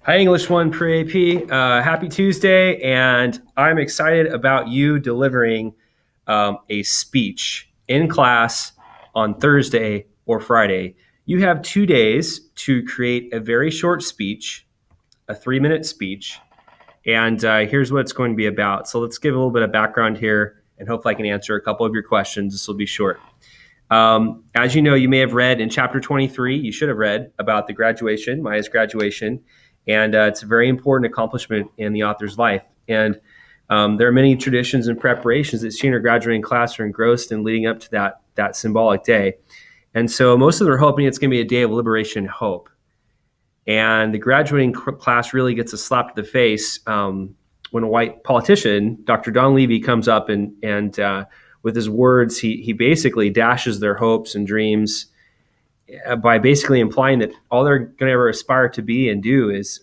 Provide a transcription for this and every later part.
Hi, English One Pre-AP. Happy Tuesday, and I'm excited about you delivering a speech in class on Thursday or Friday. You have 2 days to create a very short speech, a 3-minute speech, and here's what it's going to be about. So let's give a little bit of background here, and hopefully I can answer a couple of your questions. This will be short. As you know, you may have read in chapter 23, you should have read about the graduation, Maya's graduation, and it's a very important accomplishment in the author's life. And there are many traditions and preparations that she and her graduating class are engrossed in leading up to that symbolic day. And so most of them are hoping it's going to be a day of liberation and hope. And the graduating class really gets a slap to the face when a white politician, Dr. Don Levy, comes up and with his words, he basically dashes their hopes and dreams by basically implying that all they're going to ever aspire to be and do is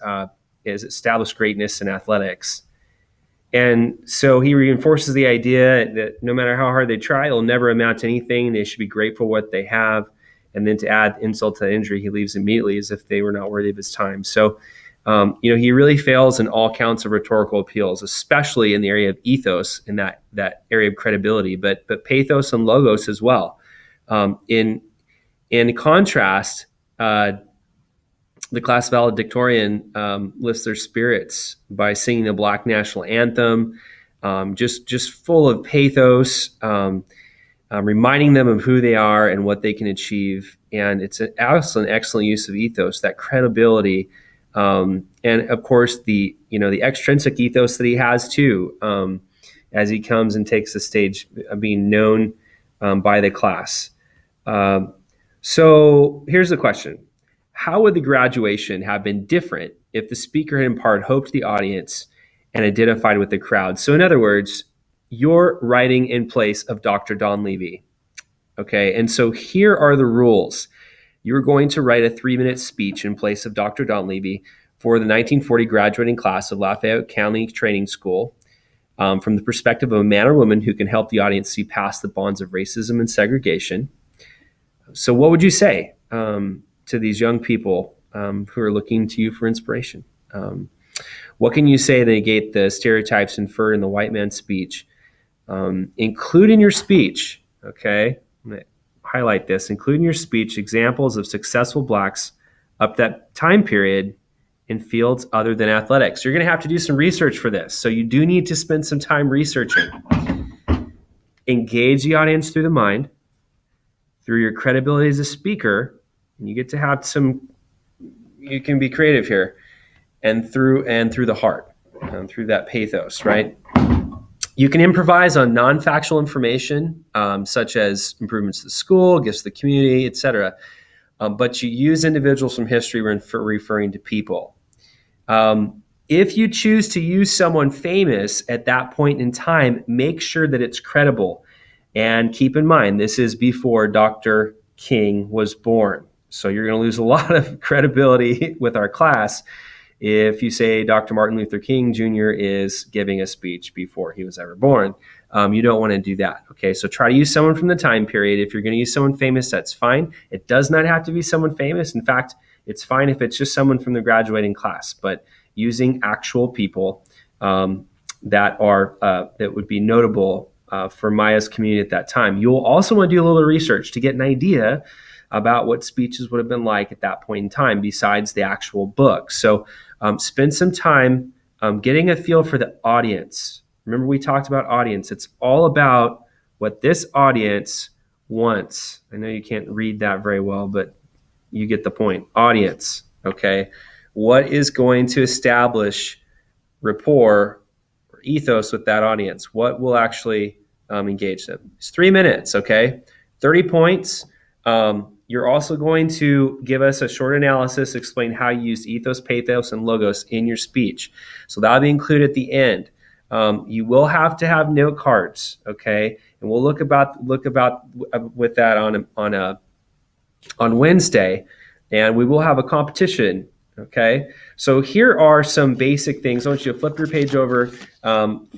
establish greatness in athletics. And so he reinforces the idea that no matter how hard they try, it'll never amount to anything. They should be grateful for what they have. And then to add insult to injury, he leaves immediately as if they were not worthy of his time. So, he really fails in all counts of rhetorical appeals, especially in the area of ethos, in that area of credibility, but pathos and logos as well. In contrast, the class valedictorian lifts their spirits by singing the Black national anthem, just full of pathos, reminding them of who they are and what they can achieve. And it's an excellent use of ethos, that credibility, and of course the extrinsic ethos that he has too, as he comes and takes the stage, being known by the class. So here's the question. How would the graduation have been different if the speaker had in part hoped the audience and identified with the crowd? So in other words, you're writing in place of Dr. Don Levy. Okay, and so here are the rules. You're going to write a 3-minute speech in place of Dr. Don Levy for the 1940 graduating class of Lafayette County Training School, from the perspective of a man or woman who can help the audience see past the bonds of racism and segregation. So what would you say to these young people who are looking to you for inspiration? What can you say to negate the stereotypes inferred in the white man's speech? Include in your speech, okay, I'm going to highlight this, include in your speech examples of successful Blacks up that time period in fields other than athletics. You're going to have to do some research for this. So you do need to spend some time researching. Engage the audience through the mind, through your credibility as a speaker, and you get to have you can be creative here, and through the heart, through that pathos, right? You can improvise on non-factual information, such as improvements to the school, gifts to the community, etc. But you use individuals from history when referring to people. If you choose to use someone famous at that point in time, make sure that it's credible. And keep in mind, this is before Dr. King was born. So you're going to lose a lot of credibility with our class if you say Dr. Martin Luther King Jr. is giving a speech before he was ever born. You don't want to do that. Okay, so try to use someone from the time period. If you're going to use someone famous, that's fine. It does not have to be someone famous. In fact, it's fine if it's just someone from the graduating class, but using actual people that would be notable for Maya's community at that time. You'll also want to do a little research to get an idea about what speeches would have been like at that point in time besides the actual book. So spend some time getting a feel for the audience. Remember, we talked about audience. It's all about what this audience wants. I know you can't read that very well, but you get the point. Audience, okay? What is going to establish rapport or ethos with that audience? What will actually engage them? It's 3 minutes, okay? 30 points. You're also going to give us a short analysis, explain how you used ethos, pathos, and logos in your speech. So that'll be included at the end. You will have to have note cards, okay? And we'll look about with that on Wednesday, and we will have a competition. Okay, so here are some basic things. I want you to flip your page over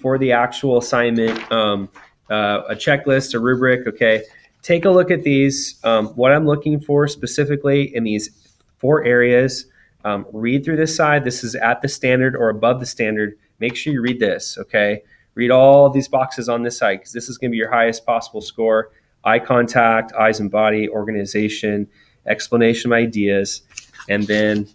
for the actual assignment, a checklist, a rubric. Okay, take a look at these. What I'm looking for specifically in these 4 areas Read through this side. This is at the standard or above the standard. Make sure you read this, okay? Read all these boxes on this side because this is going to be your highest possible score. Eye contact, eyes and body, organization, explanation of ideas, and then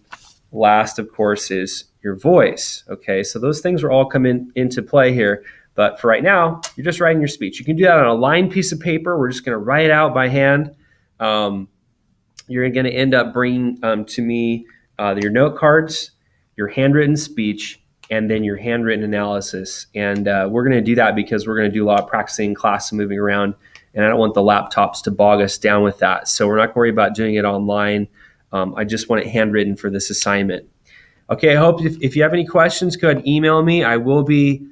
last, of course, is your voice, okay? So those things will all come into play here. But for right now, you're just writing your speech. You can do that on a lined piece of paper. We're just going to write it out by hand. You're going to end up bringing to me your note cards, your handwritten speech, and then your handwritten analysis. And we're going to do that because we're going to do a lot of practicing in class and moving around. And I don't want the laptops to bog us down with that. So we're not going to worry about doing it online. I just want it handwritten for this assignment. Okay, I hope if you have any questions, go ahead and email me. I will be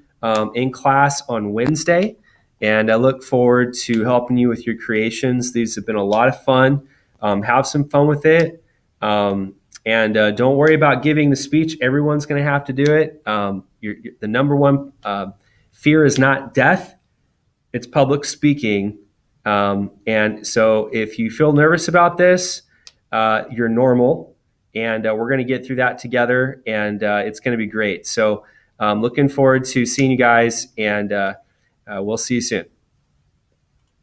in class on Wednesday, and I look forward to helping you with your creations. These have been a lot of fun. Have some fun with it. And don't worry about giving the speech. Everyone's going to have to do it. The number one fear is not death. It's public speaking. And so if you feel nervous about this, you're normal. And we're going to get through that together. And it's going to be great. So looking forward to seeing you guys. And we'll see you soon.